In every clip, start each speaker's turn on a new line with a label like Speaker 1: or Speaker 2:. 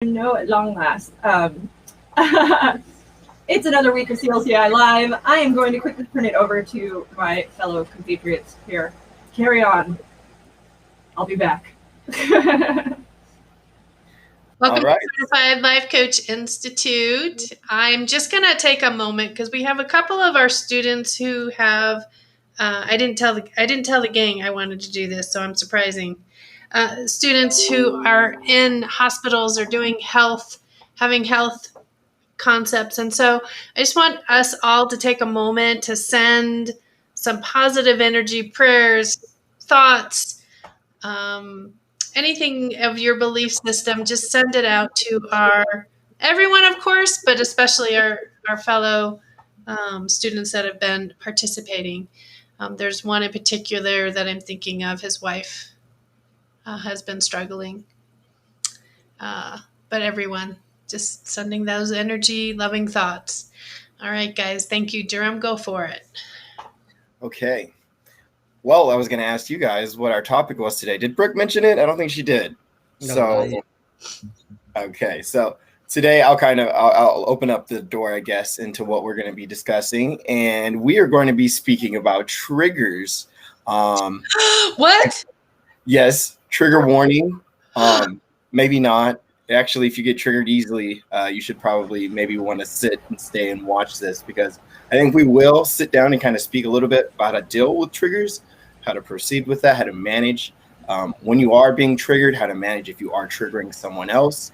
Speaker 1: No, at long last. It's another week of CLCI Live. I am going to quickly turn it over to my fellow compatriots here. Carry on. I'll be back.
Speaker 2: Welcome
Speaker 3: right.
Speaker 2: to Certified Life Coach Institute. I'm just going to take a moment because we have a couple of our students who have. I didn't tell the gang I wanted to do this, so I'm surprising. Students who are in hospitals or having health concepts, and so I just want us all to take a moment to send some positive energy, prayers, thoughts. Anything of your belief system, just send it out to everyone, of course, but especially our fellow students that have been participating. There's one in particular that I'm thinking of. His wife has been struggling. But everyone, just sending those energy, loving thoughts. All right, guys. Thank you. Jerome, go for it.
Speaker 3: Okay. Well, I was going to ask you guys what our topic was today. Did Brooke mention it? I don't think she did.
Speaker 4: No,
Speaker 3: okay. So today I'll open up the door, I guess, into what we're going to be discussing. And we are going to be speaking about triggers.
Speaker 2: What?
Speaker 3: Yes. Trigger warning. Maybe not. Actually, if you get triggered easily, you should probably maybe want to sit and stay and watch this, because I think we will sit down and kind of speak a little bit about how to deal with triggers, how to proceed with that, how to manage when you are being triggered, how to manage if you are triggering someone else,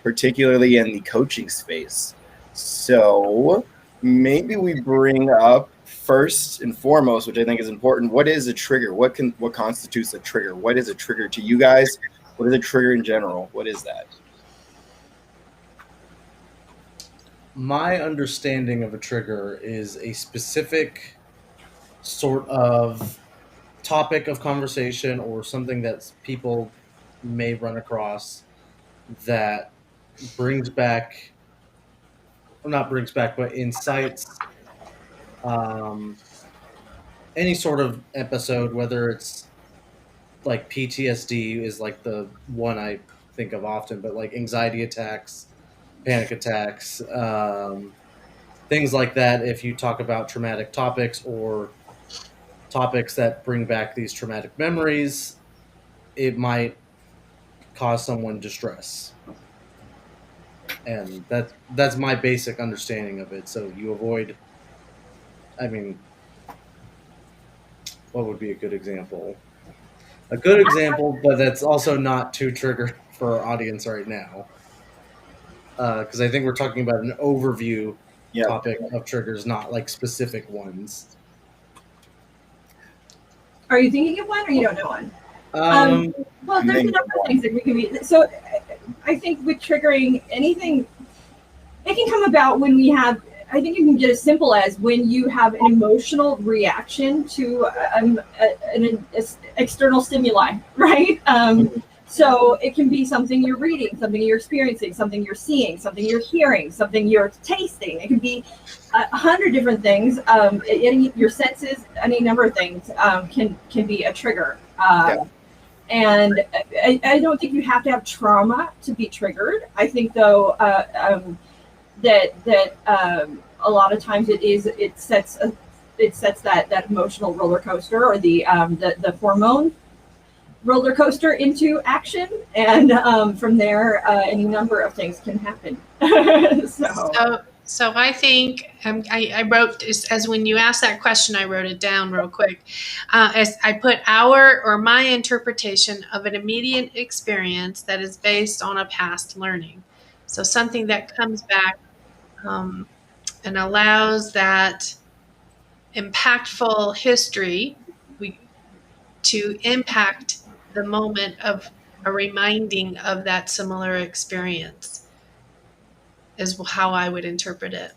Speaker 3: particularly in the coaching space. So maybe we bring up first and foremost, which I think is important, what is a trigger? What constitutes a trigger? What is a trigger to you guys? What is a trigger in general? What is that?
Speaker 4: my understanding of a trigger is a specific sort of topic of conversation or something that people may run across that brings back, or not brings back, but incites any sort of episode, whether it's like PTSD is like the one I think of often, but like anxiety attacks, panic attacks, things like that. If you talk about traumatic topics or topics that bring back these traumatic memories, it might cause someone distress. And that's my basic understanding of it. So you avoid, I mean, what would be a good example? A good example, but that's also not too triggered for our audience right now. Because I think we're talking about an overview topic of triggers, not like specific ones.
Speaker 1: Are you thinking of one, or you don't know one? Well, there's a number of things that we can be. So I think with triggering anything, it can come about when we have, I think you can get as simple as when you have an emotional reaction to an external stimuli, right? So it can be something you're reading, something you're experiencing, something you're seeing, something you're hearing, something you're tasting. It can be 100 different things. Your senses, any number of things can be a trigger. And I don't think you have to have trauma to be triggered. I think, though, that a lot of times it sets that emotional roller coaster, or the hormone roller coaster into action, and from there any number of things can happen.
Speaker 2: So I think I wrote, as when you asked that question, I wrote it down real quick. As I put my interpretation of an immediate experience that is based on a past learning. So something that comes back and allows that impactful history to impact the moment of a reminding of that similar experience, is how I would interpret it.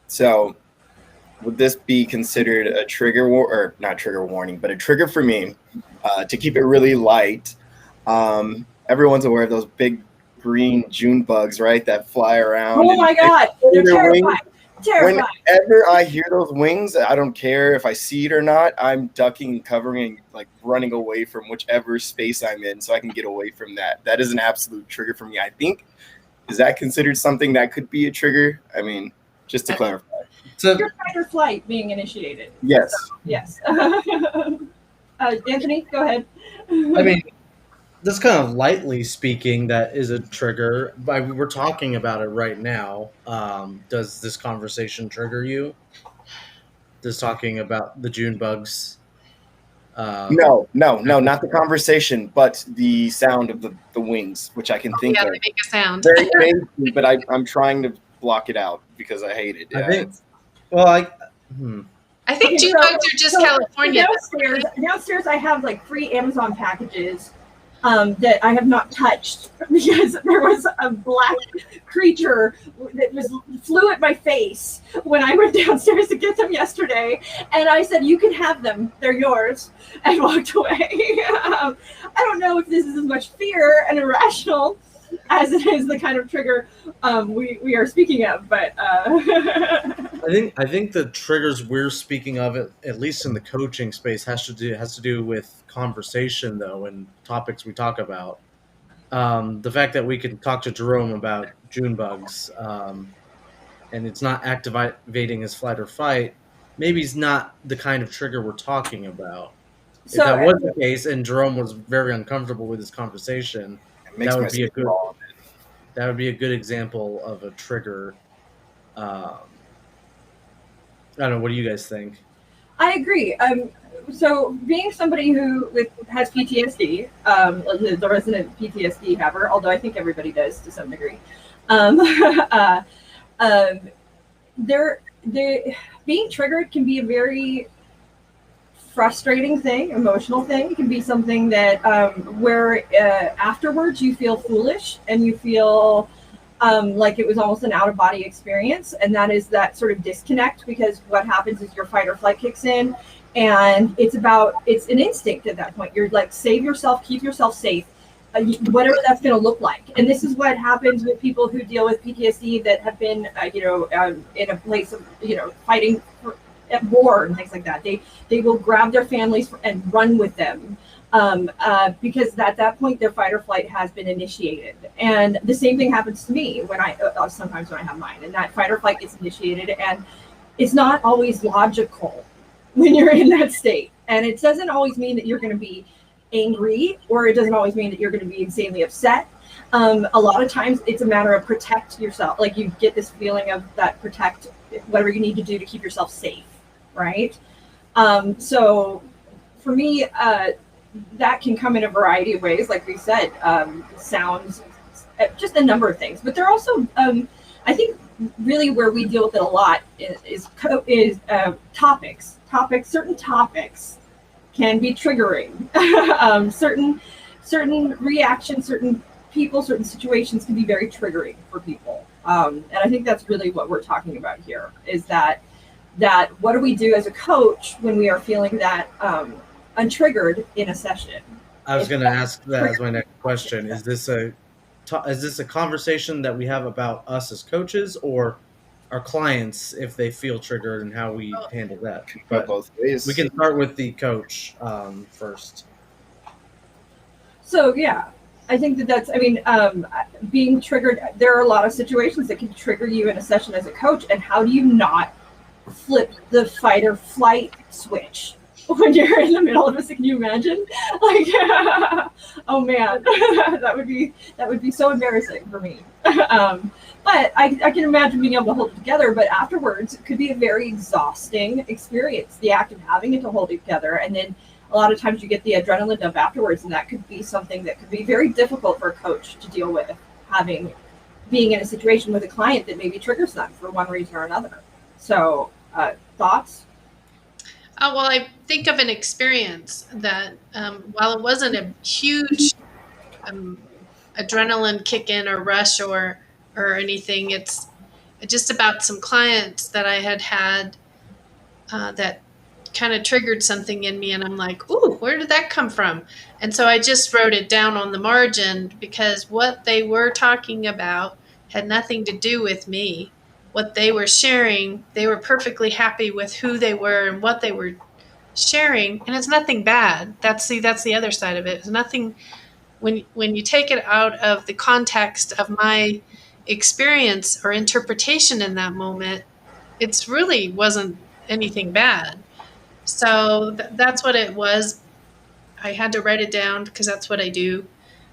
Speaker 2: So
Speaker 3: would this be considered a trigger or not trigger warning, but a trigger for me to keep it really light? Everyone's aware of those big green June bugs, right? That fly around.
Speaker 1: Oh my God, they're terrifying. Terrifying.
Speaker 3: Whenever I hear those wings, I don't care if I see it or not. I'm ducking, covering, like running away from whichever space I'm in so I can get away from that. That is an absolute trigger for me. I think, is that considered something that could be a trigger? I mean, just to clarify.
Speaker 1: Your fight or flight being initiated.
Speaker 3: Yes.
Speaker 1: So, yes. Anthony, go ahead.
Speaker 4: I mean, just kind of lightly speaking, that is a trigger. We're talking about it right now. Does this conversation trigger you? Just talking about the June bugs.
Speaker 3: No, not the conversation, but the sound of the wings, which I can think of.
Speaker 2: They make a sound.
Speaker 3: Very amazing, but I'm trying to block it out because I hate it.
Speaker 4: I think.
Speaker 2: I think June bugs are just California.
Speaker 1: Downstairs, I have like free Amazon packages that I have not touched because there was a black creature that flew at my face when I went downstairs to get them yesterday, and I said, "You can have them; they're yours," and walked away. I don't know if this is as much fear and irrational as it is the kind of trigger we are speaking of, but
Speaker 4: I think the triggers we're speaking of, at least in the coaching space, has to do with conversation though, and topics we talk about. The fact that we can talk to Jerome about June bugs, and it's not activating his flight or fight, maybe it's not the kind of trigger we're talking about. So, if that was the case, and Jerome was very uncomfortable with this conversation, that would be a good example of a trigger. I don't know. What do you guys think?
Speaker 1: I agree. So being somebody who has PTSD, the resident PTSD haver, although I think everybody does to some degree, being triggered can be a very frustrating thing, emotional thing. It can be something that where afterwards you feel foolish and you feel like it was almost an out-of-body experience, and that is that sort of disconnect, because what happens is your fight or flight kicks in, and it's an instinct at that point. You're like, save yourself, keep yourself safe, whatever that's going to look like. And this is what happens with people who deal with PTSD that have been in a place of fighting at war and things like that. They will grab their families and run with them. Because at that point their fight or flight has been initiated, and the same thing happens to me when sometimes when I have mine, and that fight or flight gets initiated, and it's not always logical when you're in that state, and it doesn't always mean that you're going to be angry, or it doesn't always mean that you're going to be insanely upset. A lot of times it's a matter of protect yourself, like you get this feeling of that protect whatever you need to do to keep yourself safe, right? So for me, that can come in a variety of ways, like we said, sounds, just a number of things. But there are also, I think, really where we deal with it a lot is topics. Certain topics can be triggering. Certain reactions, certain people, certain situations can be very triggering for people. And I think that's really what we're talking about here, is that what do we do as a coach when we are feeling that untriggered in a session?
Speaker 4: I was going to ask that as my next question. Is this a conversation that we have about us as coaches, or our clients if they feel triggered, and how we handle that? But
Speaker 3: both ways.
Speaker 4: We can start with the coach first.
Speaker 1: So yeah, I think that's. I mean, being triggered. There are a lot of situations that can trigger you in a session as a coach, and how do you not flip the fight or flight switch when you're in the middle of this? Can you imagine? Like, oh man, that would be so embarrassing for me. But I can imagine being able to hold it together. But afterwards, it could be a very exhausting experience. The act of having it to hold it together, and then a lot of times you get the adrenaline dump afterwards, and that could be something that could be very difficult for a coach to deal with. Being in a situation with a client that maybe triggers them for one reason or another. So, thoughts?
Speaker 2: Well, I think of an experience that, while it wasn't a huge adrenaline kick in or rush or anything, it's just about some clients that I had that kind of triggered something in me, and I'm like, ooh, where did that come from? And so I just wrote it down on the margin, because what they were talking about had nothing to do with me. what they were sharing, they were perfectly happy with who they were and what they were sharing, and it's nothing bad. That's the other side of it. It's nothing when you take it out of the context of my experience or interpretation in that moment, it's really wasn't anything bad. So that's what it was. I had to write it down because that's what I do.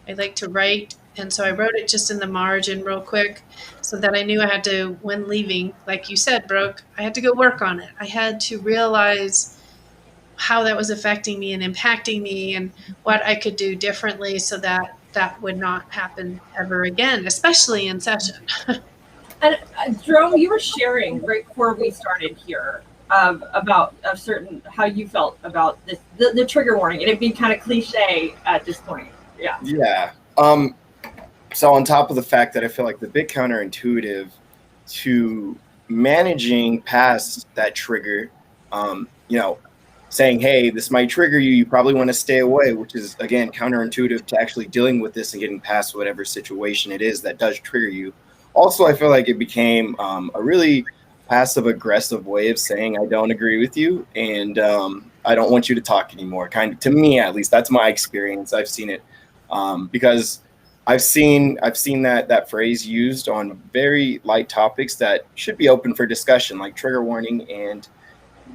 Speaker 2: I like to write. And so I wrote it just in the margin real quick so that I knew I had to, when leaving, like you said, Brooke, I had to go work on it. I had to realize how that was affecting me and impacting me and what I could do differently so that that would not happen ever again, especially in session.
Speaker 1: And Jerome, you were sharing right before we started here about a certain how you felt about this, the trigger warning, and it being kind of cliche at this point. Yeah.
Speaker 3: Yeah. So on top of the fact that I feel like the big counterintuitive to managing past that trigger, saying, hey, this might trigger you, you probably want to stay away, which is, again, counterintuitive to actually dealing with this and getting past whatever situation it is that does trigger you. Also, I feel like it became a really passive-aggressive way of saying I don't agree with you and I don't want you to talk anymore. Kind of, to me, at least, that's my experience. I've seen it because I've seen that phrase used on very light topics that should be open for discussion, like trigger warning, and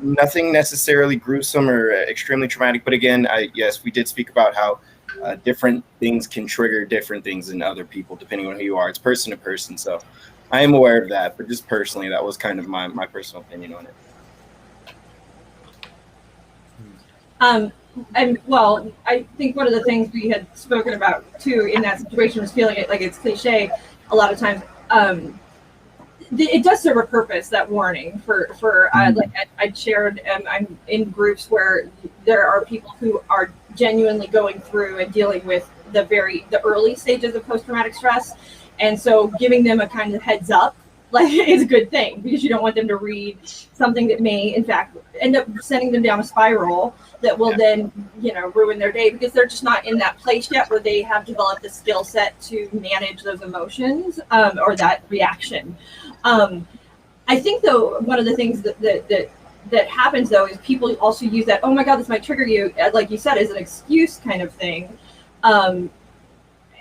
Speaker 3: nothing necessarily gruesome or extremely traumatic. But again, yes, we did speak about how different things can trigger different things in other people, depending on who you are. It's person to person. So I am aware of that, but just personally, that was kind of my personal opinion on it.
Speaker 1: And well, I think one of the things we had spoken about too in that situation was feeling it like it's cliche a lot of times. It does serve a purpose, that warning for like I shared, I'm in groups where there are people who are genuinely going through and dealing with the early stages of post-traumatic stress. And so giving them a kind of heads up like is a good thing, because you don't want them to read something that may in fact end up sending them down a spiral that will then ruin their day, because they're just not in that place yet where they have developed the skill set to manage those emotions or that reaction. I think though one of the things that happens though is people also use that, oh my god, this might trigger you, like you said, as an excuse kind of thing.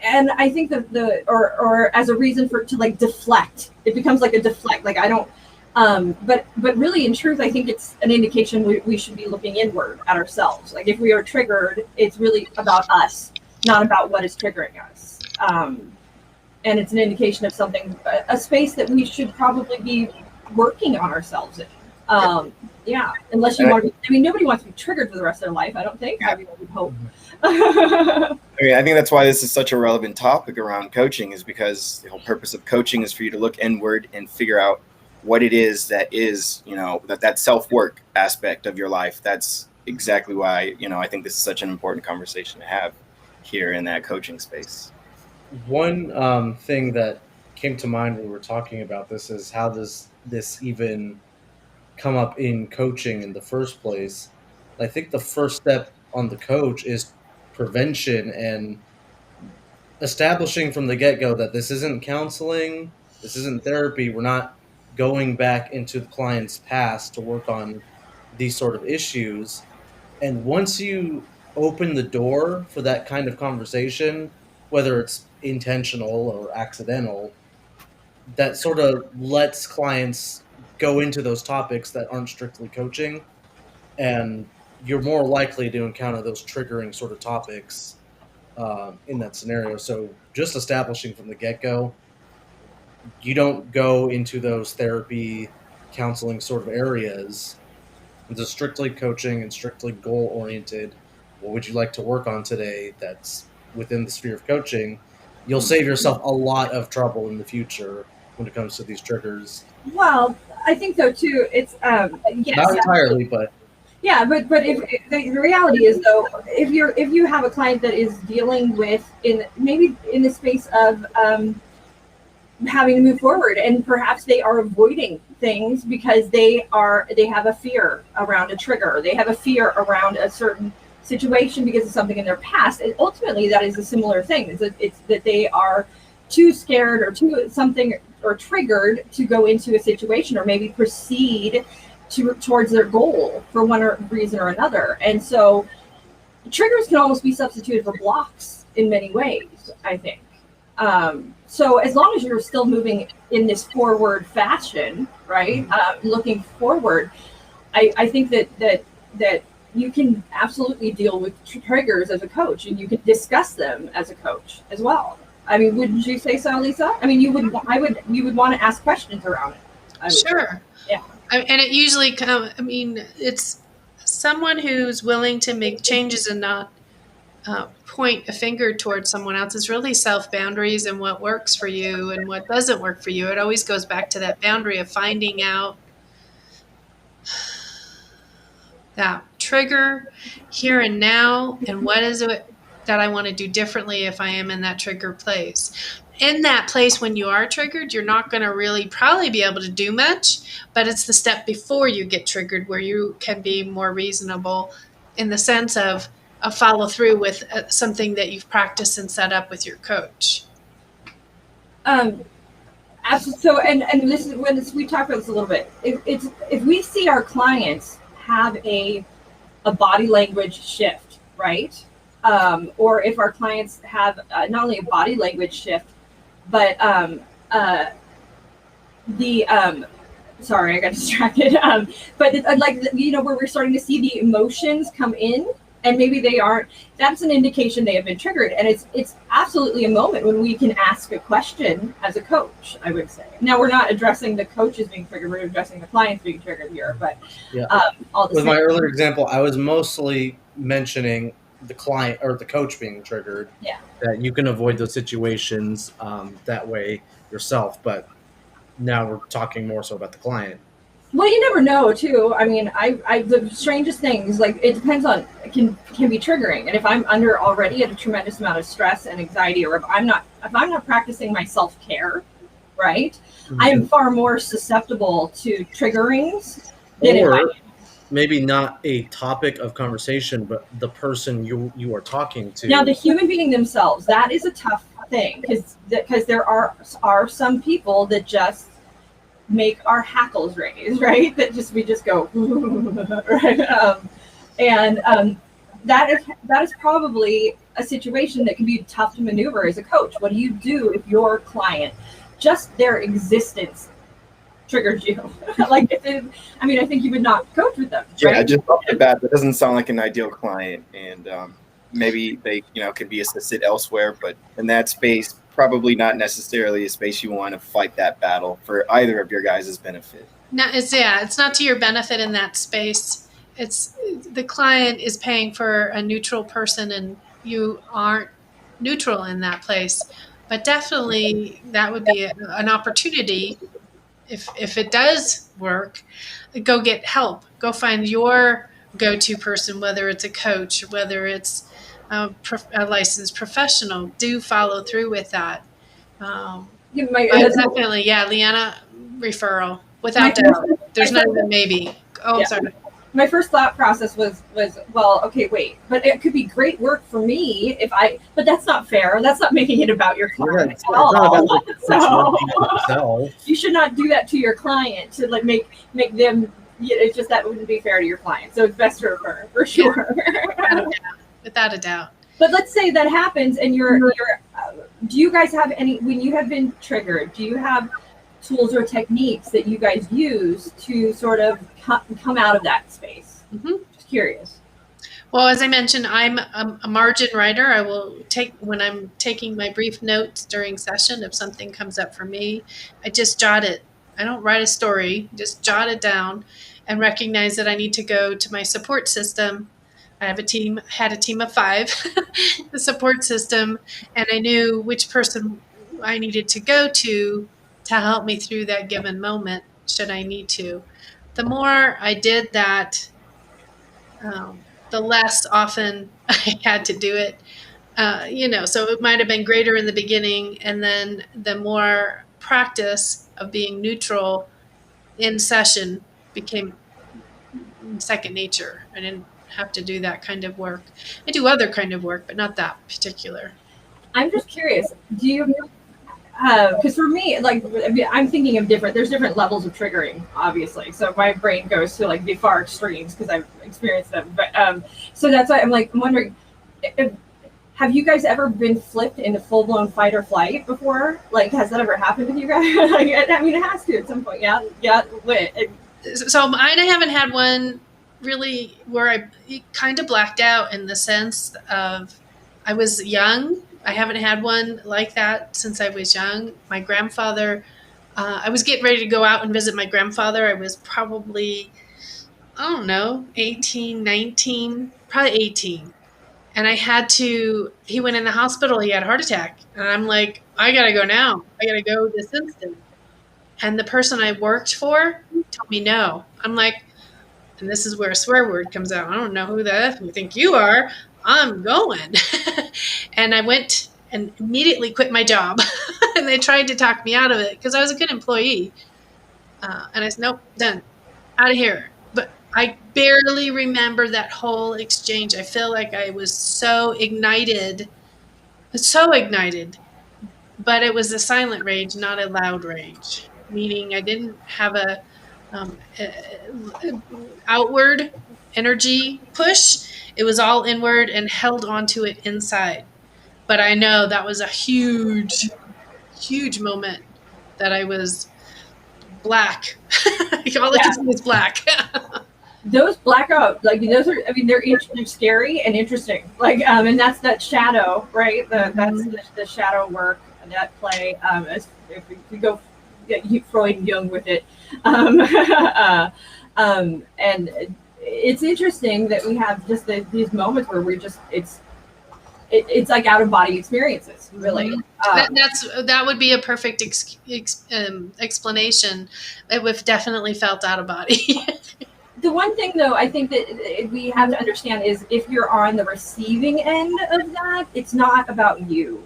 Speaker 1: And I think that or as a reason to like deflect. It becomes like a deflect. Like I don't. But really, in truth, I think it's an indication we should be looking inward at ourselves. Like if we are triggered, it's really about us, not about what is triggering us. And it's an indication of something, a space that we should probably be working on ourselves in. Yeah, unless you want to be, I mean, nobody wants to be triggered for the rest of their life, I don't think. Everyone would hope.
Speaker 3: I mean, I think that's why this is such a relevant topic around coaching, is because the whole purpose of coaching is for you to look inward and figure out what it is that is, that self-work aspect of your life. That's exactly why, I think this is such an important conversation to have here in that coaching space.
Speaker 4: One thing that came to mind when we were talking about this is how does this even come up in coaching in the first place? I think the first step on the coach is prevention and establishing from the get-go that this isn't counseling, this isn't therapy. We're not going back into the client's past to work on these sort of issues. And once you open the door for that kind of conversation, whether it's intentional or accidental, that sort of lets clients go into those topics that aren't strictly coaching, and you're more likely to encounter those triggering sort of topics in that scenario. So just establishing from the get-go, you don't go into those therapy, counseling sort of areas. It's strictly coaching and strictly goal-oriented. What would you like to work on today that's within the sphere of coaching? You'll save yourself a lot of trouble in the future when it comes to these triggers.
Speaker 1: Well, I think so too. It's yes,
Speaker 4: not entirely, but
Speaker 1: yeah, but if the reality is though, if you have a client that is dealing with maybe in the space of having to move forward, and perhaps they are avoiding things because they have a fear around a trigger, they have a fear around a certain situation because of something in their past, and ultimately that is a similar thing. It's that they are too scared or too something or triggered to go into a situation or maybe proceed towards their goal for one reason or another. And so triggers can almost be substituted for blocks in many ways, I think. So as long as you're still moving in this forward fashion, right? Looking forward, I think that you can absolutely deal with triggers as a coach, and you can discuss them as a coach as well. I mean, wouldn't you say so, Lisa? I mean, you would want to ask questions around it.
Speaker 2: Sure.
Speaker 1: Yeah.
Speaker 2: And it usually it's someone who's willing to make changes and not point a finger towards someone else. Is really self-boundaries and what works for you and what doesn't work for you. It always goes back to that boundary of finding out that trigger here and now, and what is it that I want to do differently if I am in that trigger place. In that place, when you are triggered, you're not going to really probably be able to do much, but it's the step before you get triggered where you can be more reasonable in the sense of a follow through with something that you've practiced and set up with your coach.
Speaker 1: So, and this is when we talked about this a little bit. If we see our clients have a body language shift, right? Or if our clients have not only a body language shift, but sorry, I got distracted. But where we're starting to see the emotions come in, and maybe they aren't. That's an indication they have been triggered, and it's absolutely a moment when we can ask a question as a coach, I would say. Now, we're not addressing the coaches being triggered; we're addressing the clients being triggered here. But
Speaker 4: with my earlier example, I was mostly mentioning the client or the coach being triggered.
Speaker 1: Yeah.
Speaker 4: That you can avoid those situations that way yourself, but now we're talking more so about the client.
Speaker 1: Well, you never know, too. I mean, I the strangest things, like, it depends on, can be triggering. And if I'm under already at a tremendous amount of stress and anxiety, or if I'm not practicing my self-care, right, mm-hmm. I am far more susceptible to triggerings than if I am.
Speaker 4: Maybe not a topic of conversation, but the person you are talking to.
Speaker 1: Now, the human being themselves, that is a tough thing, because there are some people that just make our hackles raise, right? That we just go, right? That is probably a situation that can be tough to maneuver as a coach. What do you do if your client, just their existence, triggers you? I think you would not coach with them.
Speaker 3: Yeah,
Speaker 1: right?
Speaker 3: just off the bat, that doesn't sound like an ideal client, and maybe they could be assisted elsewhere, but in that space, probably not necessarily a space you want to fight that battle for either of your guys' benefit.
Speaker 2: No, it's not to your benefit in that space. It's the client is paying for a neutral person, and you aren't neutral in that place. But definitely, that would be an opportunity. If it does work, go get help. Go find your go-to person, whether it's a coach, whether it's a licensed professional. Do follow through with that. Definitely, Leanna, referral without doubt. There's not even maybe. Oh, yeah. Sorry.
Speaker 1: My first thought process was well, okay, wait, but it could be great work for me but that's not fair. That's not making it about your client at all. So you should not do that to your client to make them. It's just that wouldn't be fair to your client. So it's best to refer for sure.
Speaker 2: Without a doubt.
Speaker 1: But let's say that happens, and do you guys have any, when you have been triggered, do you have tools or techniques that you guys use to sort of come out of that space? Mm-hmm. Just curious.
Speaker 2: Well, as I mentioned, I'm a margin writer. I will when I'm taking my brief notes during session, if something comes up for me, I just jot it. I don't write a story, just jot it down and recognize that I need to go to my support system. I had a team of 5, the support system, and I knew which person I needed to go to help me through that given moment, should I need to. The more I did that, the less often I had to do it. So it might have been greater in the beginning, and then the more practice of being neutral in session became second nature. I didn't have to do that kind of work. I do other kind of work, but not that particular.
Speaker 1: I'm just curious, do you because for me, like, I'm thinking of there's different levels of triggering, obviously. So my brain goes to like the far extremes because I've experienced them. But so that's why I'm wondering, if, have you guys ever been flipped into full blown fight or flight before? Like, has that ever happened with you guys? Like, I mean, it has to at some point. Yeah, yeah.
Speaker 2: So I haven't had one really where I kind of blacked out, in the sense of I was young. I haven't had one like that since I was young. My grandfather, I was getting ready to go out and visit my grandfather. I was probably, I don't know, 18, 19, probably 18. And he went in the hospital. He had a heart attack. And I'm like, I got to go now. I got to go this instant. And the person I worked for told me no. I'm like, and this is where a swear word comes out. I don't know who the F you think you are. I'm going. And I went and immediately quit my job. And they tried to talk me out of it because I was a good employee. And I said, nope, done. Out of here. But I barely remember that whole exchange. I feel like I was so ignited. But it was a silent rage, not a loud rage. Meaning I didn't have a outward energy push. It was all inward and held onto it inside. But I know that was a huge, huge moment that I was black. All I could see was black.
Speaker 1: Those blackout, like those are, I mean, they're scary and interesting. Like, and that's that shadow, right? That's the shadow work, that play. If we go Freud and Jung with it, and it's interesting that we have just these moments where we're just it's like out of body experiences, really.
Speaker 2: That would be a perfect explanation. It would definitely felt out of body.
Speaker 1: The one thing, though, I think that we have to understand is if you're on the receiving end of that, it's not about you.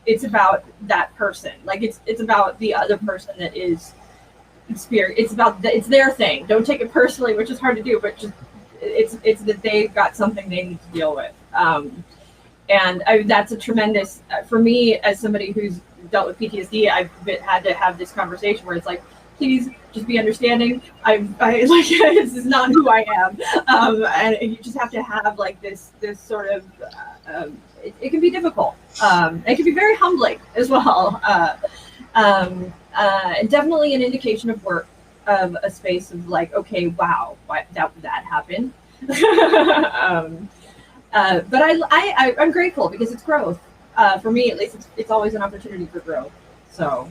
Speaker 1: It's about that person. Like it's about the other person that is experience. It's their thing. Don't take it personally, which is hard to do, but just it's that they've got something they need to deal with. And that's a tremendous, for me as somebody who's dealt with PTSD, I've had to have this conversation where it's like, please just be understanding. I like this is not who I am, and you just have to have like this sort of. It can be difficult. It can be very humbling as well. Definitely an indication of work, of a space of like, okay, wow, that happened. But I'm grateful because it's growth. For me, at least, it's always an opportunity for growth. So.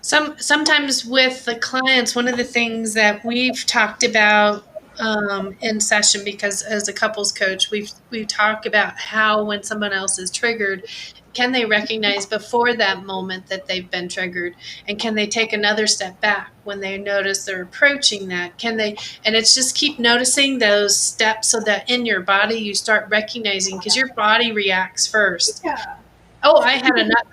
Speaker 2: Sometimes with the clients, one of the things that we've talked about in session, because as a couples coach, we talk about how when someone else is triggered, can they recognize before that moment that they've been triggered, and can they take another step back when they notice they're approaching that? Can they? And it's just keep noticing those steps so that in your body you start recognizing, because your body reacts first.
Speaker 1: Yeah.
Speaker 2: Oh, I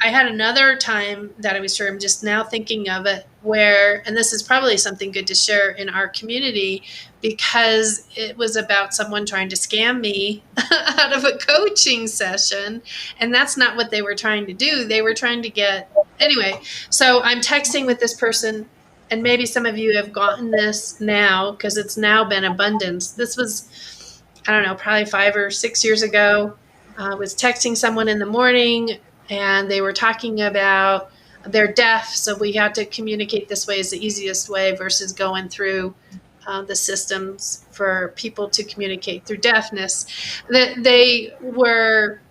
Speaker 2: had another time that I was sure, I'm just now thinking of it, where, and this is probably something good to share in our community, because it was about someone trying to scam me out of a coaching session. And that's not what they were trying to do. They were trying to anyway, so I'm texting with this person, and maybe some of you have gotten this now because it's now been abundance. This was, I don't know, probably 5 or 6 years ago. I was texting someone in the morning, and they were talking about they're deaf, so we had to communicate this way as the easiest way versus going through the systems for people to communicate through deafness. That they were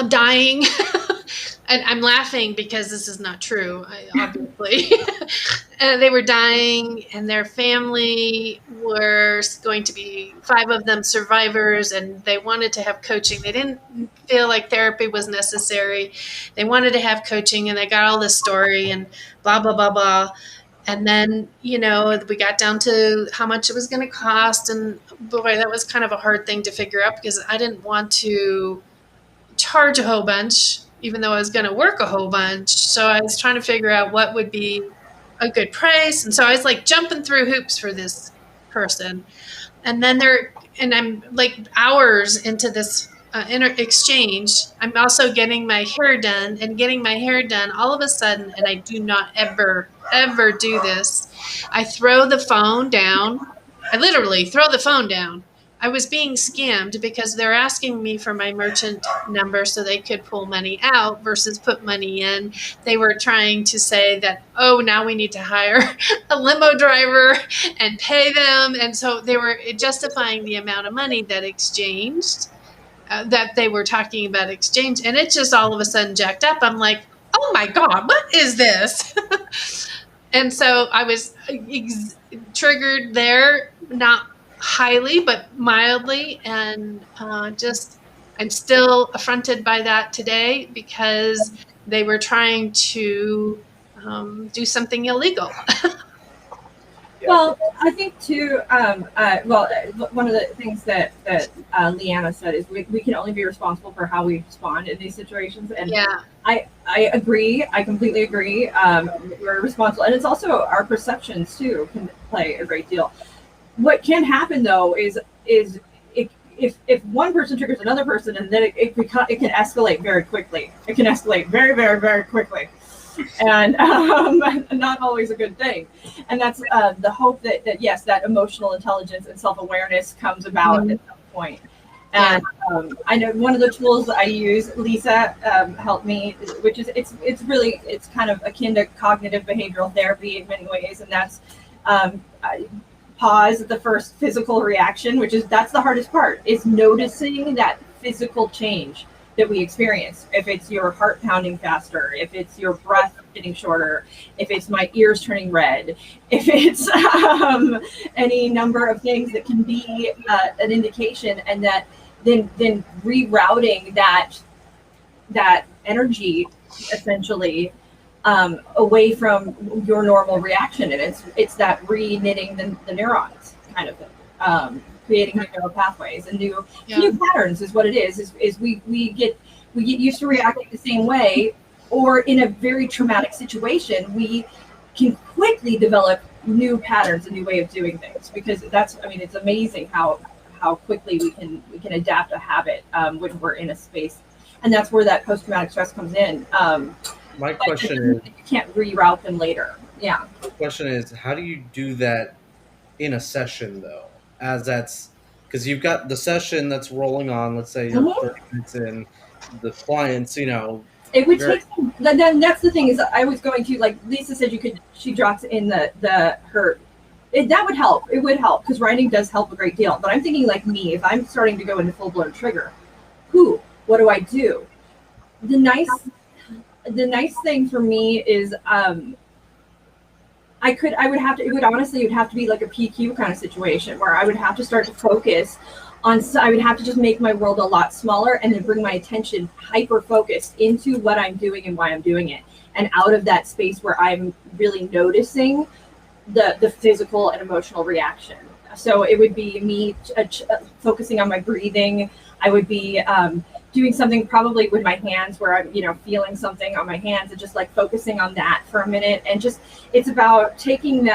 Speaker 2: dying. And I'm laughing because this is not true, obviously. They were dying, and their family were going to be 5 of them survivors, and they wanted to have coaching. They didn't feel like therapy was necessary. They wanted to have coaching, and they got all this story and blah, blah, blah, blah. And then, we got down to how much it was going to cost. And boy, that was kind of a hard thing to figure out, because I didn't want to charge a whole bunch, even though I was going to work a whole bunch. So I was trying to figure out what would be a good price. And so I was like jumping through hoops for this person. And then I'm like hours into this exchange, I'm also getting my hair done and getting my hair done all of a sudden, and I do not ever do this. I throw the phone down. I literally throw the phone down. I was being scammed because they're asking me for my merchant number so they could pull money out versus put money in. They were trying to say that, oh, now we need to hire a limo driver and pay them. And so they were justifying the amount of money that exchanged, that they were talking about exchange. And it just all of a sudden jacked up. I'm like, oh my God, what is this? And so I was triggered there, not highly, but mildly. And I'm still affronted by that today because they were trying to do something illegal.
Speaker 1: Well, I think too. One of the things that Leanna said is we can only be responsible for how we respond in these situations, and
Speaker 2: yeah,
Speaker 1: I agree. I completely agree. We're responsible, and it's also our perceptions too can play a great deal. What can happen though is if one person triggers another person, and then it can escalate very quickly. It can escalate very, very, very quickly. And not always a good thing. And that's the hope that yes, that emotional intelligence and self-awareness comes about at some point. And I know one of the tools I use, Lisa helped me, which is it's kind of akin to cognitive behavioral therapy in many ways, and that's pause at the first physical reaction, that's the hardest part, is noticing that physical change that we experience. If it's your heart pounding faster, if it's your breath getting shorter, if it's my ears turning red, if it's any number of things that can be an indication, and that then rerouting that energy essentially away from your normal reaction, and it's that re-knitting the neurons kind of thing. Creating new neural pathways and new patterns is what it is we get used to reacting the same way, or in a very traumatic situation we can quickly develop new patterns, a new way of doing things, because it's amazing how quickly we can adapt a habit when we're in a space, and that's where that post-traumatic stress comes in.
Speaker 4: My question is,
Speaker 1: you can't reroute them later. Yeah.
Speaker 4: The question is, how do you do that in a session though? As that's because you've got the session that's rolling on, let's say you're 30 minutes in, the clients,
Speaker 1: it would take. Then that's the thing, is I was going to, like Lisa said, she drops in that would help. It would help because writing does help a great deal. But I'm thinking, like me, if I'm starting to go into full-blown trigger, what do I do? The nice thing for me is it would have to be like a PQ kind of situation where I would have to start to focus on, I would have to just make my world a lot smaller and then bring my attention hyper focused into what I'm doing and why I'm doing it, and out of that space where I'm really noticing the physical and emotional reaction. So it would be me focusing on my breathing. I would be doing something probably with my hands where I'm, feeling something on my hands and just like focusing on that for a minute. And just, it's about taking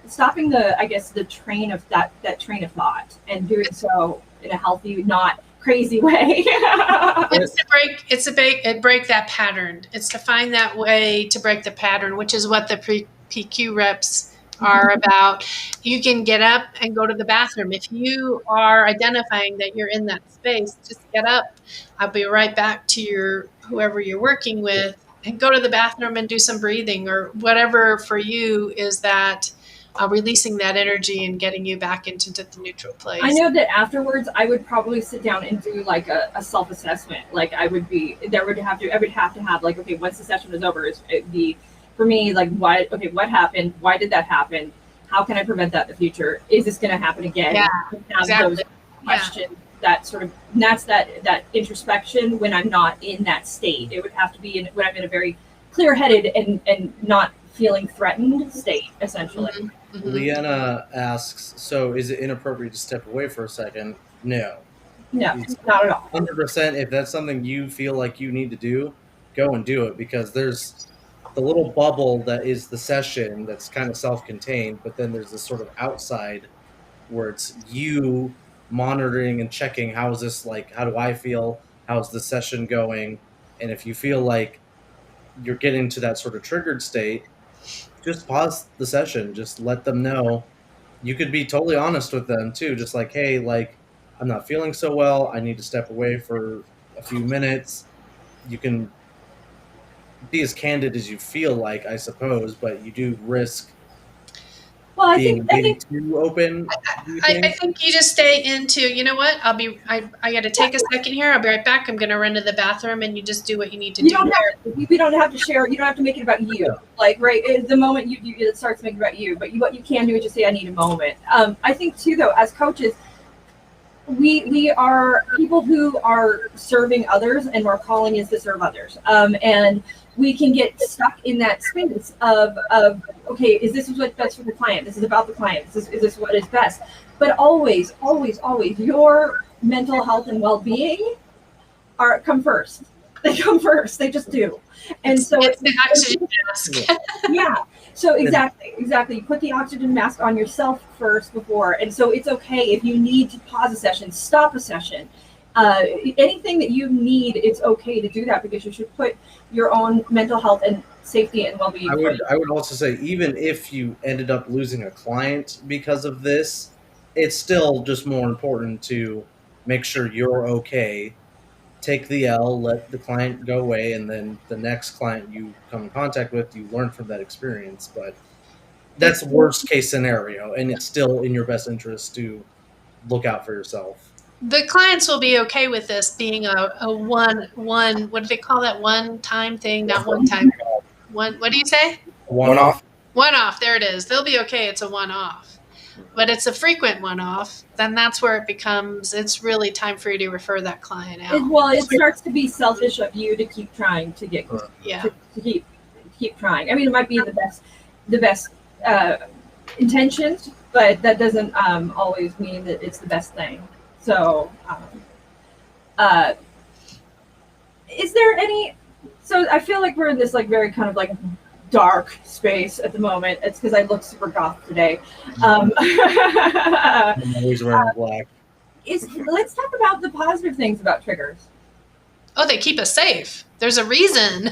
Speaker 1: stopping the train of that train of thought and doing so in a healthy, not crazy way.
Speaker 2: It's break that pattern. It's to find that way to break the pattern, which is what the PQ reps are about. You can get up and go to the bathroom. If you are identifying that you're in that space, just get up. I'll be right back to whoever you're working with, and go to the bathroom and do some breathing or whatever for you is that releasing that energy and getting you back into the neutral place.
Speaker 1: I know that afterwards I would probably sit down and do like a self-assessment. Like I would have to have like, okay, once the session was over, it'd be for me, like, what happened? Why did that happen? How can I prevent that in the future? Is this going to happen again?
Speaker 2: Yeah,
Speaker 1: exactly. Those questions, that sort of, and that's that introspection when I'm not in that state. It would have to be when I'm in a very clear-headed and not feeling threatened state, essentially.
Speaker 2: Mm-hmm. Mm-hmm.
Speaker 4: Leanna asks, so is it inappropriate to step away for a second? No,
Speaker 1: not at all.
Speaker 4: 100%. If that's something you feel like you need to do, go and do it, because there's the little bubble that is the session that's kind of self-contained, but then there's this sort of outside where it's you monitoring and checking how is this, like, how do I feel, how's the session going, and if you feel like you're getting to that sort of triggered state, just pause the session, just let them know. You could be totally honest with them too, just like, hey, like, I'm not feeling so well, I need to step away for a few minutes. You can be as candid as you feel like, I suppose, but you do risk being maybe too open.
Speaker 2: I think you just stay into, you know what, I got to take a second here, I'll be right back, I'm going to run to the bathroom, and you just do what you need to do.
Speaker 1: You don't have to share, you don't have to make it about you. Like, right, the moment it starts making it about you, but what you can do is just say, I need a moment. I think too, though, as coaches, we are people who are serving others, and our calling is to serve others. And we can get stuck in that space of okay, is this what's best for the client? This is about the client. Is this what is best? But always, always, always, your mental health and well-being come first. They come first. They just do. And so
Speaker 2: it's the oxygen mask.
Speaker 1: Yeah. So exactly. You put the oxygen mask on yourself first before. And so it's okay if you need to pause a session, stop a session. Anything that you need, it's okay to do that, because you should put your own mental health and safety and well-being.
Speaker 4: I would also say, even if you ended up losing a client because of this, it's still just more important to make sure you're okay. Take the L, let the client go away, and then the next client you come in contact with, you learn from that experience. But that's worst case scenario, and it's still in your best interest to look out for yourself.
Speaker 2: The clients will be okay with this being a one, what do they call that, one-time thing? Not one time. What do you say?
Speaker 3: One-off.
Speaker 2: One-off, there it is. They'll be okay, it's a one-off. But it's a frequent one-off, then that's where it becomes, it's really time for you to refer that client out.
Speaker 1: It starts to be selfish of you to keep trying to get, to keep trying. I mean, it might be the best intentions, but that doesn't always mean that it's the best thing. So, is there any? So I feel like we're in this like very kind of like dark space at the moment. It's because I look super goth today.
Speaker 4: I'm always wearing black.
Speaker 1: Let's talk about the positive things about triggers.
Speaker 2: Oh, they keep us safe. There's a reason.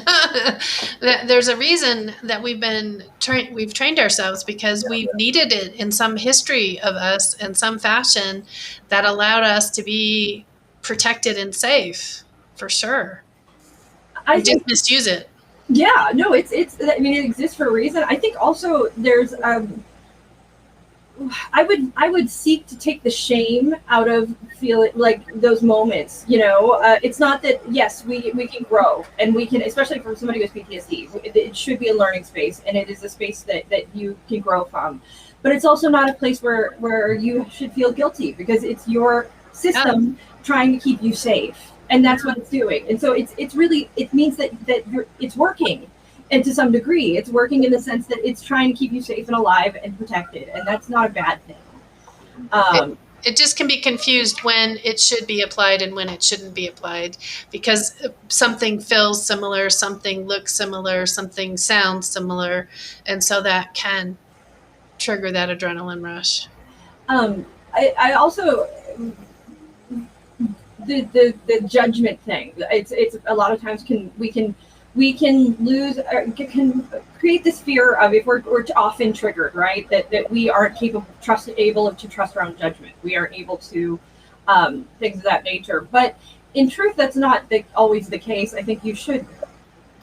Speaker 2: There's a reason that we've trained ourselves, because we've needed it in some history of us in some fashion that allowed us to be protected and safe, for sure. We just misuse it.
Speaker 1: Yeah, no, it's. I mean, it exists for a reason. I think also there's. I would seek to take the shame out of feeling like those moments. You know, it's not that. Yes, we can grow, and we can, especially for somebody with PTSD. It should be a learning space, and it is a space that you can grow from. But it's also not a place where you should feel guilty, because it's your system trying to keep you safe, and that's what it's doing. And so it's really, it means that it's working. And to some degree, it's working in the sense that it's trying to keep you safe and alive and protected. And that's not a bad thing.
Speaker 2: It just can be confused when it should be applied and when it shouldn't be applied, because something feels similar, something looks similar, something sounds similar. And so that can trigger that adrenaline rush.
Speaker 1: I also, the judgment thing, it's a lot of times we can lose, can create this fear of, if we're often triggered, right? That we aren't able to trust our own judgment. We aren't able to things of that nature. But in truth, that's not always the case. I think you should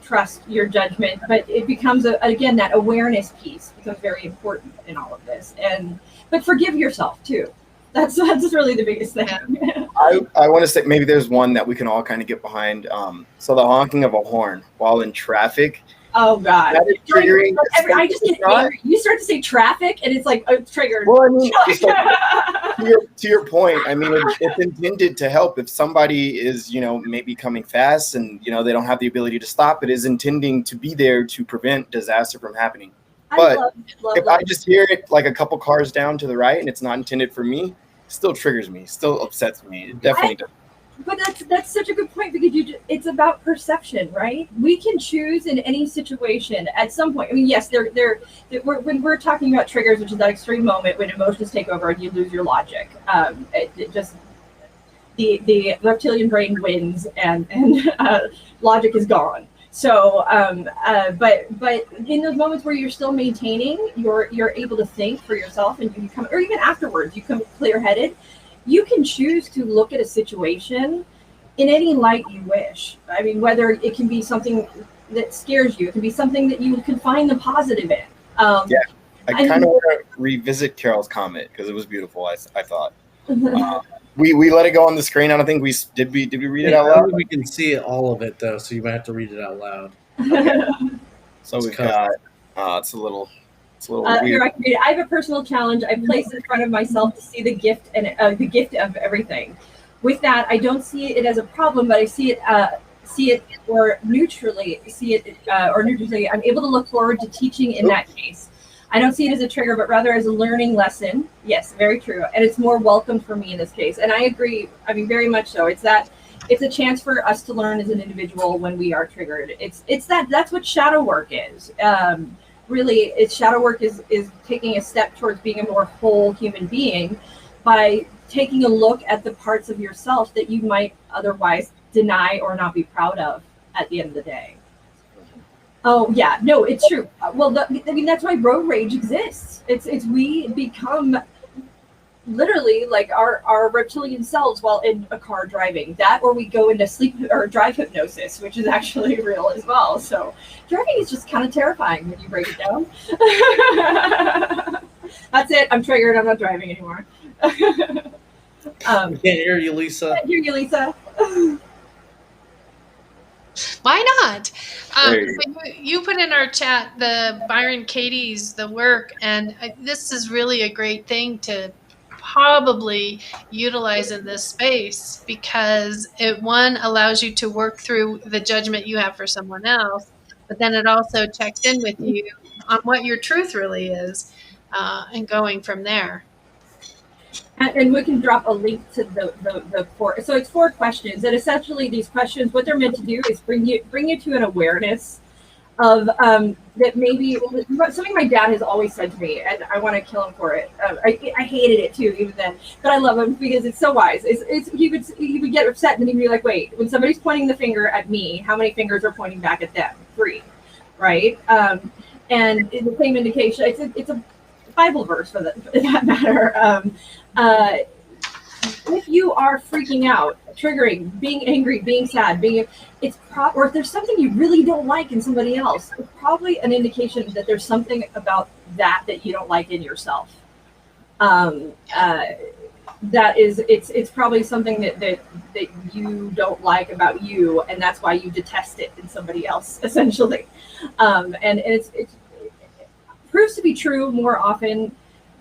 Speaker 1: trust your judgment, but it becomes again, that awareness piece becomes very important in all of this. But forgive yourself too. That's really the biggest thing.
Speaker 3: I want to say maybe there's one that we can all kind of get behind. So the honking of a horn while in traffic.
Speaker 1: Oh God!
Speaker 3: That is triggering.
Speaker 1: I just get angry. You start to say traffic, and it's like triggered.
Speaker 3: Well, I mean, to your point, I mean, it's intended to help. If somebody is, maybe coming fast, and they don't have the ability to stop, it is intending to be there to prevent disaster from happening. But if I just hear it like a couple cars down to the right and it's not intended for me, it still triggers me, still upsets me. It definitely does.
Speaker 1: But that's such a good point, because it's about perception, right? We can choose in any situation at some point. I mean, yes, when we're talking about triggers, which is that extreme moment when emotions take over and you lose your logic. It just the reptilian brain wins, and logic is gone. So, but in those moments where you're still maintaining, you're able to think for yourself, and you become, or even afterwards, you come clear-headed. You can choose to look at a situation in any light you wish. I mean, whether it can be something that scares you, it can be something that you can find the positive in.
Speaker 3: Yeah, I kind of want to revisit Carol's comment because it was beautiful. I thought we let it go on the screen. I don't think we did. We read it out loud.
Speaker 4: We can see all of it though, so you might have to read it out loud.
Speaker 3: Okay. So we've got. It's a little weird.
Speaker 1: Here, I can read it. I have a personal challenge. I place in front of myself to see the gift and the gift of everything. With that, I don't see it as a problem, but I see it neutrally. I'm able to look forward to teaching in that case. I don't see it as a trigger, but rather as a learning lesson. Yes, very true. And it's more welcome for me in this case. And I agree. I mean, very much so. It's a chance for us to learn as an individual when we are triggered. That's what shadow work is. Really, shadow work is taking a step towards being a more whole human being by taking a look at the parts of yourself that you might otherwise deny or not be proud of at the end of the day. Oh yeah, no, it's true. Well, I mean, that's why road rage exists. It's we become literally like our reptilian selves while in a car driving. That, or we go into sleep or drive hypnosis, which is actually real as well. So driving is just kind of terrifying when you break it down. That's it. I'm triggered. I'm not driving anymore.
Speaker 4: I can't hear you, Lisa.
Speaker 1: Can't hear you, Lisa.
Speaker 2: Why not? You put in our chat the Byron Katie's the work, and this is really a great thing to probably utilize in this space, because it allows you to work through the judgment you have for someone else, but then it also checks in with you on what your truth really is, and going from there.
Speaker 1: And we can drop a link to the four. So it's 4 questions, and essentially these questions, what they're meant to do is bring you to an awareness of that maybe something my dad has always said to me, and I want to kill him for it. I hated it too even then, but I love him because it's so wise. He would get upset, and then he'd be like, "Wait, when somebody's pointing the finger at me, how many fingers are pointing back at them? 3, right?" And in the same indication, it's a Bible verse for that matter. If you are freaking out, triggering, being angry, being sad, or if there's something you really don't like in somebody else, it's probably an indication that there's something about that you don't like in yourself. It's probably something that you don't like about you, and that's why you detest it in somebody else, essentially. And it proves to be true more often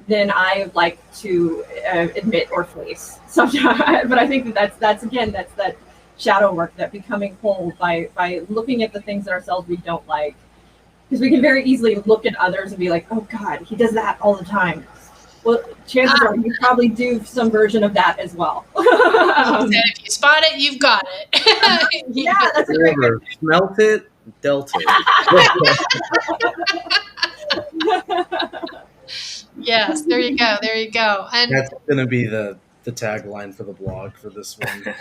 Speaker 1: than I like to admit or face sometimes. But I think that's that shadow work, that becoming whole by looking at the things in ourselves we don't like. Because we can very easily look at others and be like, oh God, he does that all the time. Well, chances are you probably do some version of that as well.
Speaker 2: If you spot it, you've got it.
Speaker 1: Yeah, that's a great one.
Speaker 4: Smelt it, dealt it.
Speaker 2: Yes, there you go. And
Speaker 4: that's going to be the tagline for the blog for this one.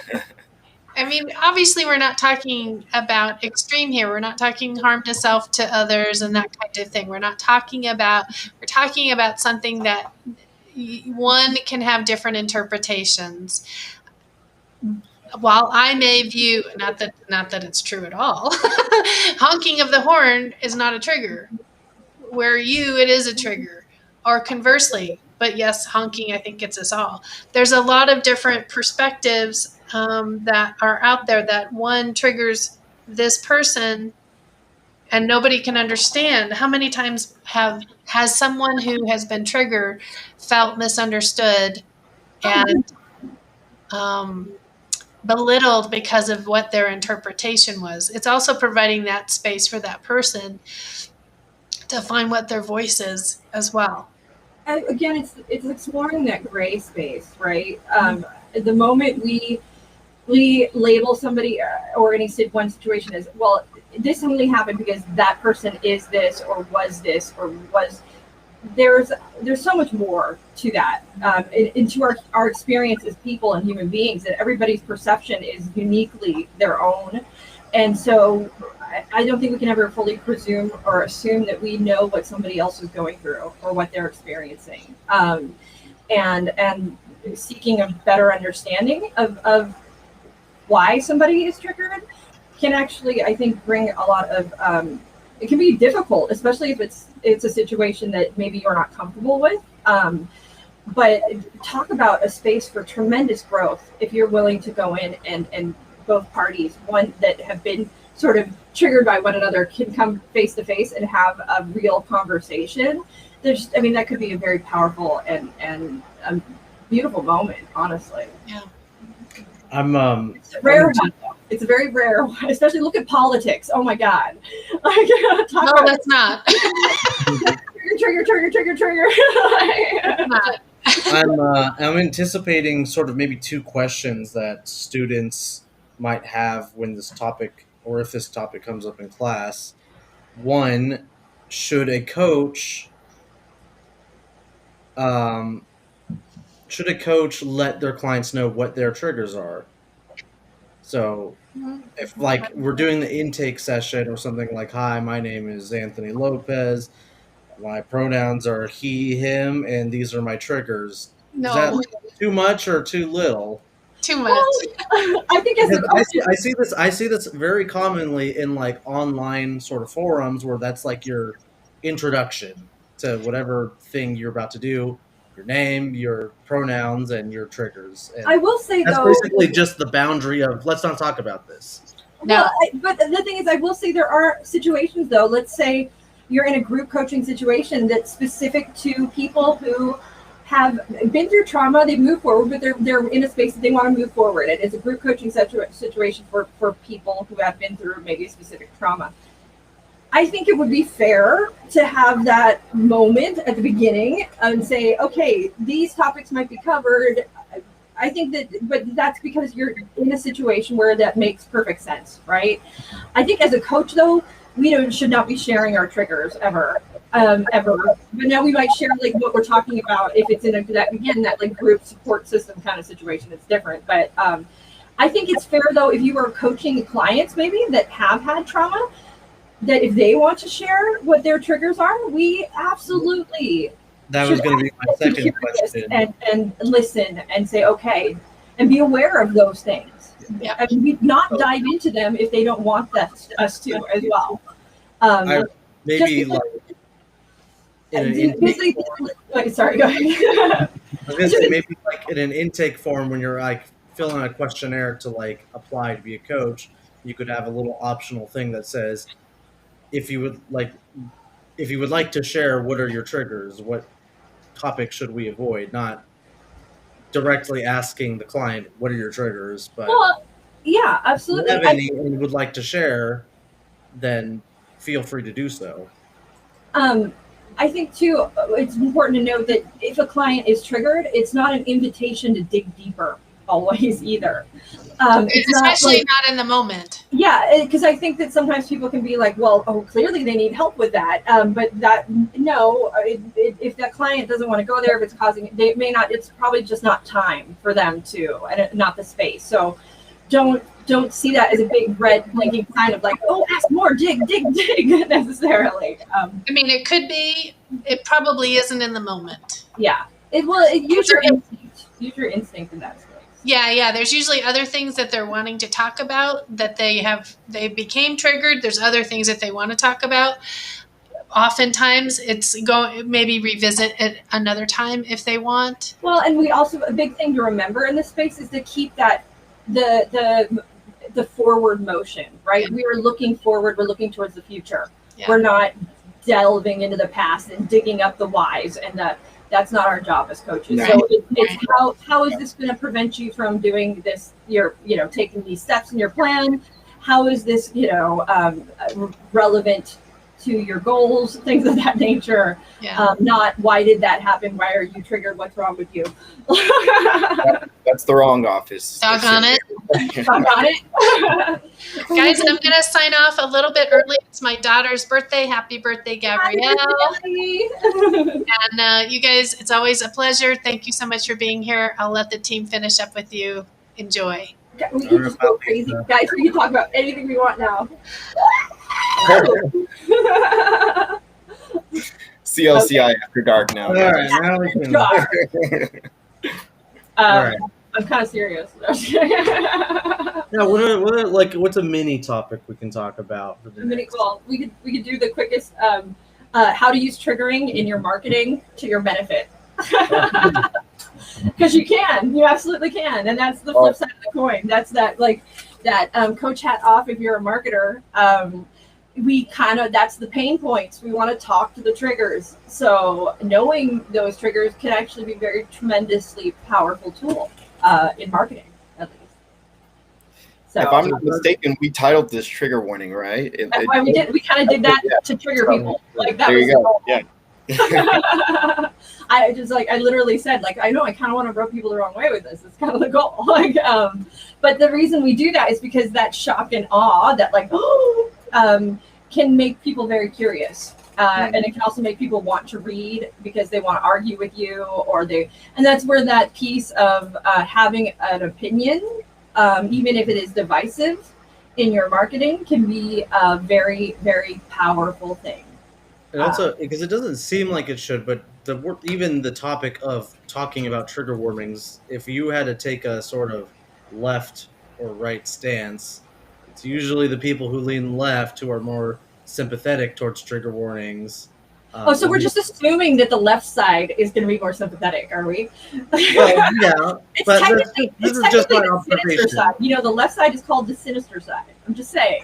Speaker 2: I mean, obviously, we're not talking about extreme here. We're not talking harm to self, to others, and that kind of thing. We're talking about something that one can have different interpretations. While I may view, not that it's true at all, honking of the horn is not a trigger. Where it is a trigger, or conversely. But yes, honking, I think, gets us all. There's a lot of different perspectives that are out there, that one triggers this person and nobody can understand. How many times has someone who has been triggered felt misunderstood and belittled because of what their interpretation was? It's also providing that space for that person to find what their voice is as well.
Speaker 1: Again, it's exploring that gray space, right? The moment we we label somebody or any one situation as, well, this only happened because that person is this or was this or was, there's so much more to that, into our experience as people and human beings, that everybody's perception is uniquely their own. And so I don't think we can ever fully presume or assume that we know what somebody else is going through or what they're experiencing. And seeking a better understanding of why somebody is triggered can actually, I think, bring a lot of, it can be difficult, especially if it's a situation that maybe you're not comfortable with. But talk about a space for tremendous growth if you're willing to go in and both parties, one that have been sort of triggered by one another, can come face to face and have a real conversation. That could be a very powerful and beautiful moment, honestly.
Speaker 2: Yeah.
Speaker 1: It's a rare one. It's a very rare one, especially look at politics. Oh my God.
Speaker 2: No, that's not.
Speaker 1: Trigger.
Speaker 4: I'm anticipating sort of maybe two questions that students might have when this topic, or if this topic comes up in class. One, should a coach let their clients know what their triggers are? So if like we're doing the intake session or something like, hi, my name is Anthony Lopez, my pronouns are he, him, and these are my triggers.
Speaker 2: No.
Speaker 4: Is that too much or too little?
Speaker 2: Too much.
Speaker 1: Well, I think
Speaker 4: I see this very commonly in like online sort of forums where that's like your introduction to whatever thing you're about to do, your name, your pronouns, and your triggers. And
Speaker 1: I will say
Speaker 4: that's
Speaker 1: though,
Speaker 4: basically just the boundary of let's not talk about this.
Speaker 1: No, but the thing is, I will say there are situations though. Let's say you're in a group coaching situation that's specific to people who have been through trauma, they've moved forward, but they're in a space that they want to move forward. And it's a group coaching situation for people who have been through maybe a specific trauma. I think it would be fair to have that moment at the beginning and say, okay, these topics might be covered. I think but that's because you're in a situation where that makes perfect sense, right? I think as a coach though, we should not be sharing our triggers ever. But now we might share like what we're talking about if it's in that like group support system kind of situation. It's different, but I think it's fair though if you are coaching clients maybe that have had trauma, that if they want to share what their triggers are, we absolutely.
Speaker 4: That was going to be my second question.
Speaker 1: And listen and say okay, and be aware of those things.
Speaker 2: Yeah.
Speaker 1: And we not dive into them if they don't want us to as well.
Speaker 4: Maybe like.
Speaker 1: Sorry, go ahead.
Speaker 4: I was gonna say maybe like in an intake form when you're like filling out a questionnaire to like apply to be a coach, you could have a little optional thing that says, if you would like to share, what are your triggers? What topics should we avoid? Not directly asking the client, what are your triggers? But
Speaker 1: yeah, absolutely.
Speaker 4: If you have any and would like to share, then feel free to do so.
Speaker 1: I think too, it's important to note that if a client is triggered, it's not an invitation to dig deeper always either.
Speaker 2: Especially not in the moment.
Speaker 1: Yeah, because I think that sometimes people can be like, well, clearly they need help with that. But if that client doesn't want to go there, if it's causing, they may not, it's probably just not time for them to, and not the space. So don't see that as a big red blinking sign of like, oh, ask more, dig necessarily.
Speaker 2: It could be. It probably isn't in the moment.
Speaker 1: Yeah, use your instinct. Use your instinct in that space.
Speaker 2: Yeah. There's usually other things that they're wanting to talk about that they became triggered. There's other things that they want to talk about. Oftentimes it's maybe revisit at another time if they want.
Speaker 1: Well, and we also, a big thing to remember in this space is to keep that the forward motion, right? Yeah. We are looking forward. We're looking towards the future. Yeah. We're not delving into the past and digging up the whys, and that's not our job as coaches. Right. So it's how is this going to prevent you from doing this? You're taking these steps in your plan. How is this relevant to your goals? Things of that nature. Yeah. Not why did that happen? Why are you triggered? What's wrong with you?
Speaker 3: That's the wrong office.
Speaker 2: Doggone it.
Speaker 1: got it.
Speaker 2: Guys, I'm going to sign off a little bit early. It's my daughter's birthday. Happy birthday, Gabrielle. And you guys, it's always a pleasure. Thank you so much for being here. I'll let the team finish up with you. Enjoy.
Speaker 1: We can just go crazy. Guys, we can talk about anything we want now.
Speaker 3: CLCI after dark now.
Speaker 4: All right, now we can.
Speaker 1: All right. I'm kind of serious.
Speaker 4: Yeah, what's a mini topic we can talk about? For the next?
Speaker 1: Well, we could do the quickest how to use triggering in your marketing to your benefit. Because you absolutely can, and that's the flip side of the coin. That's that coach hat off if you're a marketer. That's the pain points. We want to talk to the triggers. So knowing those triggers can actually be a very tremendously powerful tool in marketing, at least. So,
Speaker 3: if I'm not mistaken, we titled this trigger warning, right?
Speaker 1: We kind of did that to trigger people. Like that
Speaker 3: there
Speaker 1: was
Speaker 3: you go. Yeah.
Speaker 1: I literally said, I know I kind of want to rub people the wrong way with this. It's kind of the goal. But the reason we do that is because that shock and awe, that can make people very curious. And it can also make people want to read because they want to argue with you, and that's where that piece of having an opinion, even if it is divisive in your marketing, can be a very, very powerful thing.
Speaker 4: And also, because it doesn't seem like it should, but even the topic of talking about trigger warnings, if you had to take a sort of left or right stance, it's usually the people who lean left who are more sympathetic towards trigger warnings.
Speaker 1: So we're just assuming that the left side is going to be more sympathetic, are we?
Speaker 4: Well, yeah, but this is just my observation.
Speaker 1: Side. The left side is called the sinister side. I'm just saying.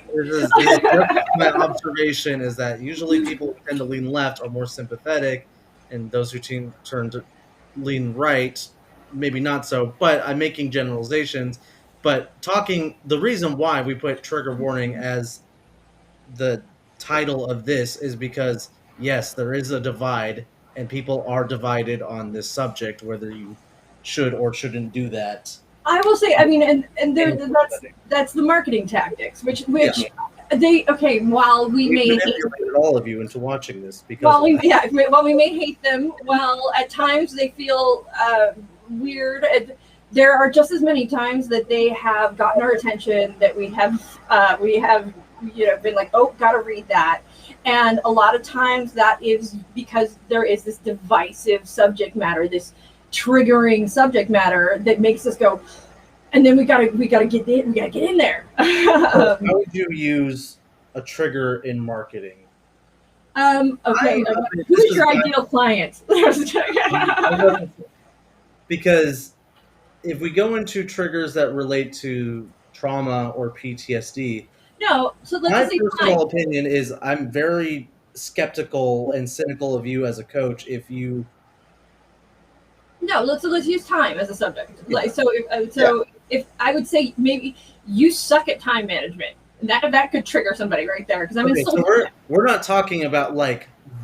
Speaker 4: My observation is that usually people who tend to lean left are more sympathetic, and those who turn to lean right, maybe not so. But I'm making generalizations. But the reason why we put trigger warning as the title of this is because, yes, there is a divide, and people are divided on this subject, whether you should or shouldn't do that.
Speaker 1: I will say, that's the marketing tactics, which while we may
Speaker 4: manipulated all of you into watching this because
Speaker 1: while we may hate them, while at times they feel weird, there are just as many times that they have gotten our attention that we have been like, oh, gotta read that. And a lot of times that is because there is this divisive subject matter, this triggering subject matter that makes us go, and then we gotta get in there.
Speaker 4: How would you use a trigger in marketing?
Speaker 1: Okay, who's your ideal client?
Speaker 4: Because if we go into triggers that relate to trauma or PTSD,
Speaker 1: no. So
Speaker 4: my personal opinion is I'm very skeptical and cynical of you as a coach if you.
Speaker 1: No, let's use time as a subject. If I would say maybe you suck at time management, that could trigger somebody right there because
Speaker 4: we're not talking about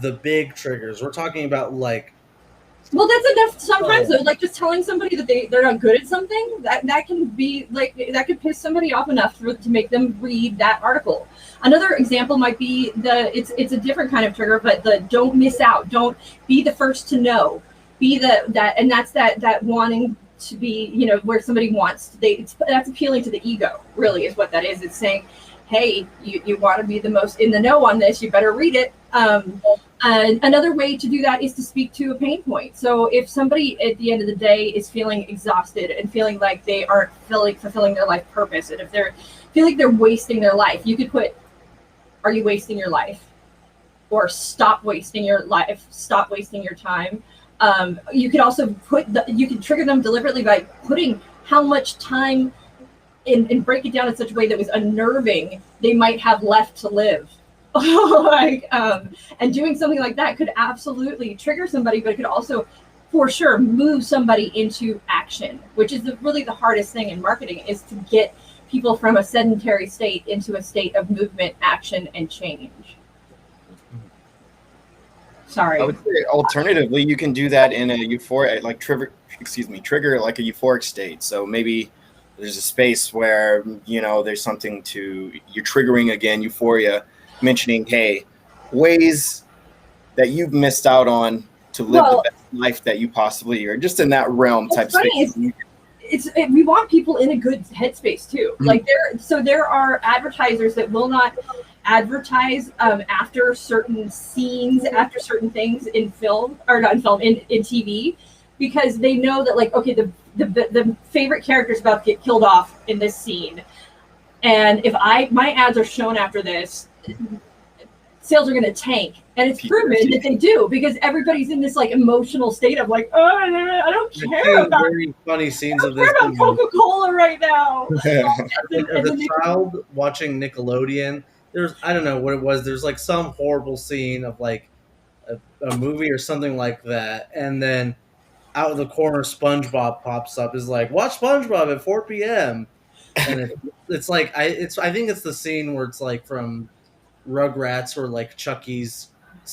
Speaker 4: the big triggers. We're talking about
Speaker 1: Well, that's enough sometimes though. Just telling somebody that they're not good at something that can be that could piss somebody off enough to make them read that article. Another example might be it's a different kind of trigger, but the don't miss out, don't be the first to know. Be that wanting to be, where somebody wants that's appealing to the ego, really is what that is. It's saying, hey, you want to be the most in the know on this, you better read it. And another way to do that is to speak to a pain point. So if somebody at the end of the day is feeling exhausted and feeling like they aren't fulfilling their life purpose, and if they feel like they're wasting their life, you could put, are you wasting your life? Or stop wasting your life, stop wasting your time. You could also you can trigger them deliberately by putting how much time and break it down in such a way that was unnerving they might have left to live. And doing something like that could absolutely trigger somebody, but it could also for sure move somebody into action, which is really the hardest thing in marketing, is to get people from a sedentary state into a state of movement, action, and change. Sorry.
Speaker 3: I would say alternatively, you can do that in a trigger like a euphoric state. So maybe there's a space where, you know, there's something you're triggering again, euphoria, mentioning, hey, ways that you've missed out on to live the best life that you possibly are, just in that realm type space.
Speaker 1: We want people in a good headspace too. Mm-hmm. Like there are advertisers that will not advertise after certain scenes, after certain things in film, or not in film, in TV, because they know that, like, okay, the favorite character is about to get killed off in this scene, and if my ads are shown after this, sales are going to tank. And it's proven that they do, because everybody's in this like emotional state of like, oh, I don't care about
Speaker 4: very funny scenes of this.
Speaker 1: About Coca-Cola right now.
Speaker 4: As a child watching Nickelodeon, I don't know what it was. There's like some horrible scene of like a movie or something like that, and then out of the corner, SpongeBob pops up. Is like, watch SpongeBob at 4 p.m. And it's like I think it's the scene where it's like from Rugrats, or like Chucky's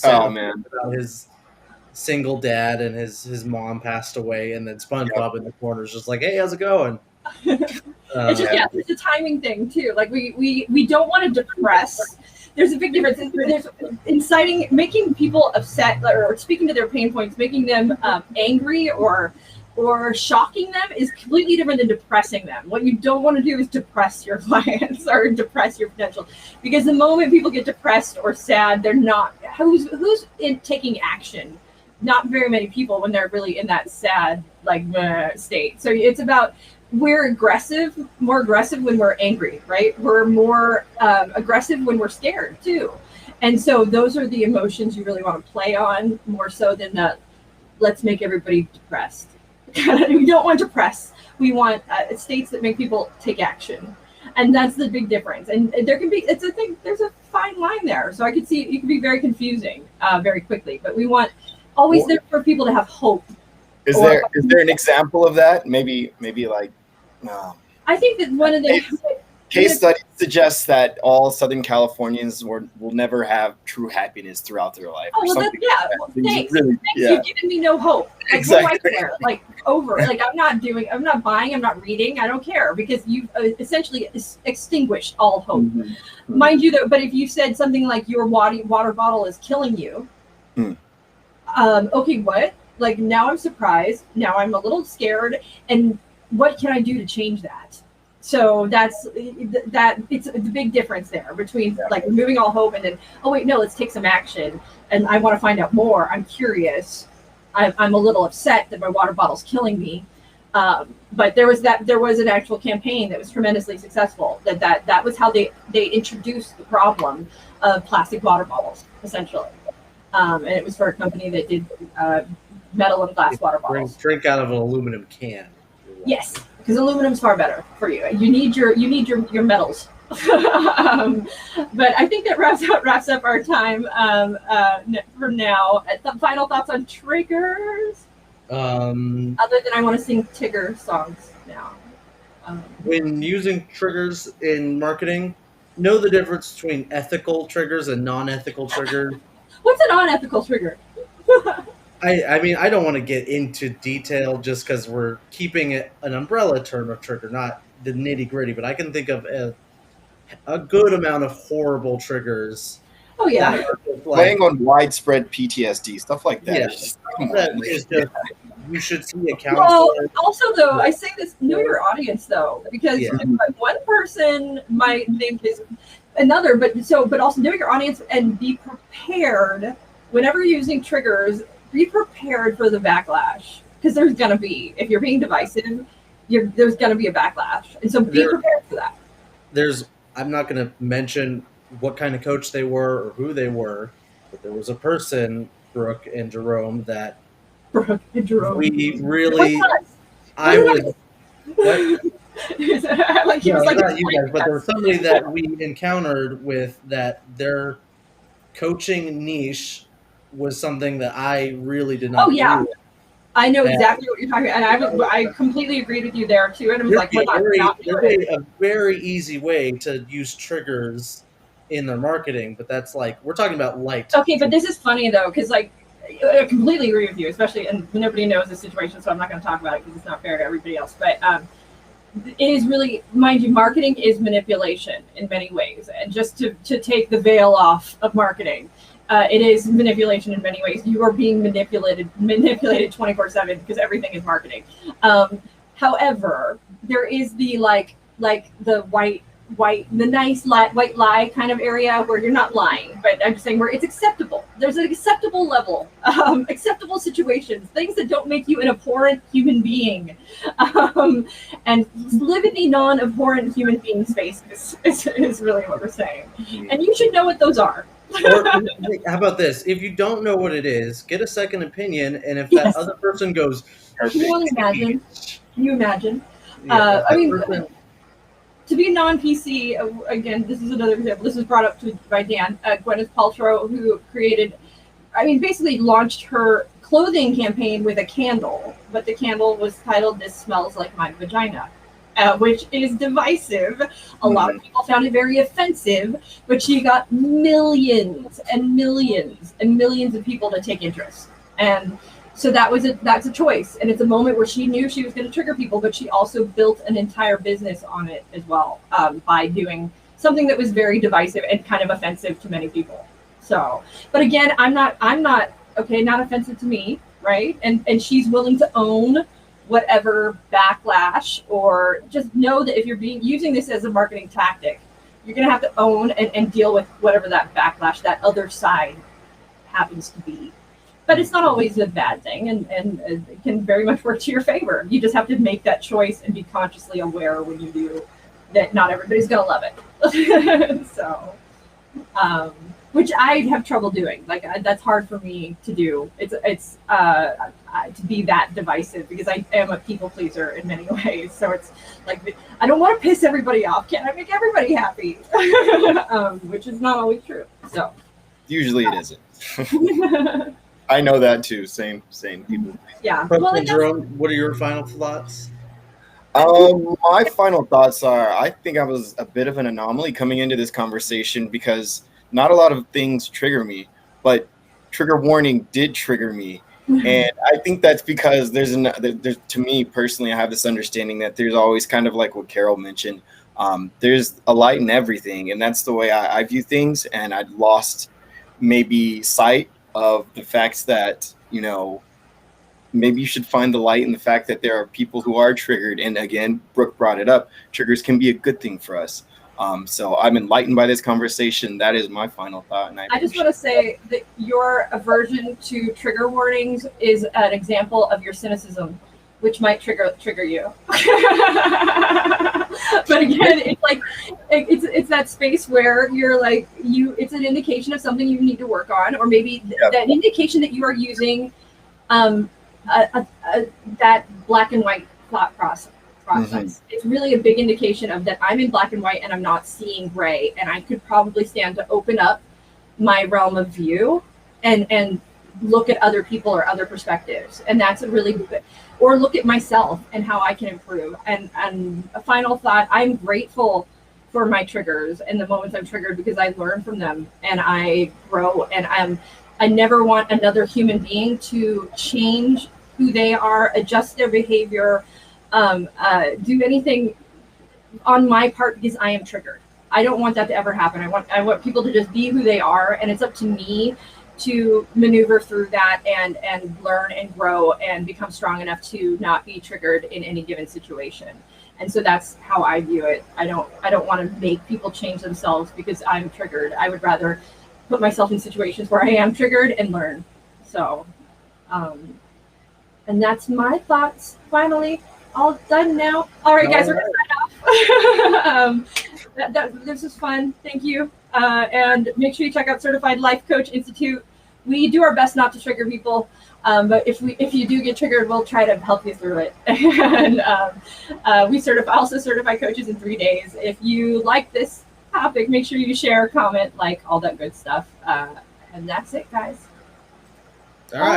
Speaker 4: about his single dad and his mom passed away, and then SpongeBob in the corner is just like, hey, how's it going?
Speaker 1: It's just it's a timing thing too. Like we don't want to depress. There's a big difference. There's inciting, making people upset, or speaking to their pain points, making them angry or shocking them is completely different than depressing them. What you don't want to do is depress your clients or depress your potential, because the moment people get depressed or sad, they're not who's in taking action. Not very many people when they're really in that sad state. So it's about, we're more aggressive when we're angry, right? We're more aggressive when we're scared too. And so those are the emotions you really want to play on, more so than let's make everybody depressed. We don't want to depress. We want states that make people take action. And that's the big difference. And there's a fine line there. So I could see it can be very confusing very quickly, but we want always there for people to have hope.
Speaker 3: Is there an example of that? Maybe like,
Speaker 1: I think that one of the
Speaker 3: case studies suggests that all Southern Californians will never have true happiness throughout their life.
Speaker 1: Oh, well, thanks. Thanks. You've given me no hope. Like,
Speaker 3: exactly.
Speaker 1: Like, over. Like, I'm not buying, I'm not reading, I don't care, because you've essentially extinguished all hope. Mm-hmm. Mind you, though, but if you said something like your water bottle is killing you, okay, what? Like, now I'm surprised. Now I'm a little scared. And what can I do to change that? So it's the big difference there between like removing all hope and then, oh wait, no, let's take some action. And I want to find out more. I'm curious. I'm a little upset that my water bottle's killing me. But there was an actual campaign that was tremendously successful. That was how they introduced the problem of plastic water bottles, essentially. And it was for a company that did metal and glass water bottles.
Speaker 4: Drink out of an aluminum can.
Speaker 1: Yes, because aluminum's far better for you. You need your metals. But I think that wraps up our time for now. Final thoughts on triggers? Other than I want to sing Tigger songs now.
Speaker 4: When using triggers in marketing, know the difference between ethical triggers and non-ethical triggers.
Speaker 1: What's a non-ethical trigger?
Speaker 4: I mean, I don't want to get into detail just because we're keeping it an umbrella term of trigger, not the nitty-gritty, but I can think of a good amount of horrible triggers.
Speaker 1: Oh, yeah.
Speaker 3: Playing on widespread PTSD, stuff like that.
Speaker 4: Yeah. You should see a counselor.
Speaker 1: Well, also, though, I say this, know your audience, though, because one person might think is another, but also know your audience and be prepared whenever you're using triggers. Be prepared for the backlash, because there's going to be, if you're being divisive, there's going to be a backlash. And so be prepared for that.
Speaker 4: I'm not going to mention what kind of coach they were or who they were, but there was a person, Brooke and Jerome, that we really, I was, what?
Speaker 1: Like he was like,
Speaker 4: not you guys, but there was somebody that we encountered with that their coaching niche was something that I really did not.
Speaker 1: Oh yeah, with. I know exactly what you're talking about, and I completely agreed with you there too. And it was like,
Speaker 4: there's a very easy way to use triggers in their marketing, but that's like, we're talking about light.
Speaker 1: Okay, but this is funny though, because like I completely agree with you, especially, and nobody knows the situation, so I'm not going to talk about it because it's not fair to everybody else. But it is really, mind you, marketing is manipulation in many ways. And just to take the veil off of marketing, it is manipulation in many ways. You are being manipulated 24/7 because everything is marketing. However, there is the like the the nice white lie kind of area where you're not lying, but I'm just saying where it's acceptable. There's an acceptable level, acceptable situations, things that don't make you an abhorrent human being, and live in the non-abhorrent human being space is really what we're saying. And you should know what those are.
Speaker 4: Or how about this? If you don't know what it is, get a second opinion, and if that other person goes,
Speaker 1: can you imagine?
Speaker 4: Yeah,
Speaker 1: I mean, to be non-PC, again, this is another example. This was brought up by Dan, Gwyneth Paltrow, who basically launched her clothing campaign with a candle, but the candle was titled "This Smells Like My Vagina," which is divisive. A lot of people found it very offensive, but she got millions and millions and millions of people to take interest. And so that's a choice, and it's a moment where she knew she was going to trigger people, but she also built an entire business on it as well, by doing something that was very divisive and kind of offensive to many people. So, but again, I'm not not offensive to me, right? And she's willing to own whatever backlash, or just know that if you're using this as a marketing tactic, you're going to have to own and deal with whatever that backlash, that other side happens to be. But it's not always a bad thing, and it can very much work to your favor. You just have to make that choice and be consciously aware when you do that not everybody's going to love it. So, which I have trouble doing. Like, that's hard for me to do. It's to be that divisive, because I am a people pleaser in many ways. So it's like, I don't want to piss everybody off. Can I make everybody happy? Which is not always true. So
Speaker 3: usually it isn't. I know that too. Same people.
Speaker 1: Yeah.
Speaker 4: Well, Jerome, what are your final thoughts?
Speaker 3: My final thoughts are, I think I was a bit of an anomaly coming into this conversation, because not a lot of things trigger me, but trigger warning did trigger me. And I think that's because there's to me personally, I have this understanding that there's always kind of like what Carol mentioned. There's a light in everything, and that's the way I view things. And I'd lost maybe sight of the facts that, maybe you should find the light in the fact that there are people who are triggered. And again, Brooke brought it up. Triggers can be a good thing for us. So I'm enlightened by this conversation. That is my final thought. And
Speaker 1: I just want to say that your aversion to trigger warnings is an example of your cynicism, which might trigger you. But again, it's like it's that space where you're like, it's an indication of something you need to work on, or maybe that indication that you are using that black and white thought process. It's really a big indication of that I'm in black and white and I'm not seeing gray, and I could probably stand to open up my realm of view and look at other people or other perspectives. And that's a really good, or look at myself and how I can improve. And a final thought, I'm grateful for my triggers and the moments I'm triggered, because I learn from them and I grow, and I never want another human being to change who they are, adjust their behavior, do anything on my part because I am triggered. I don't want that to ever happen. I want people to just be who they are, and it's up to me to maneuver through that and learn and grow and become strong enough to not be triggered in any given situation. And so that's how I view it. I don't want to make people change themselves because I'm triggered. I would rather put myself in situations where I am triggered and learn. So, and that's my thoughts. Finally, all done now. All right, guys, we're gonna sign off. This was fun. Thank you. And make sure you check out Certified Life Coach Institute. We do our best not to trigger people, but if you do get triggered, we'll try to help you through it. And we also certify coaches in 3 days. If you like this topic, make sure you share, comment, like, all that good stuff. And that's it, guys.
Speaker 4: All right.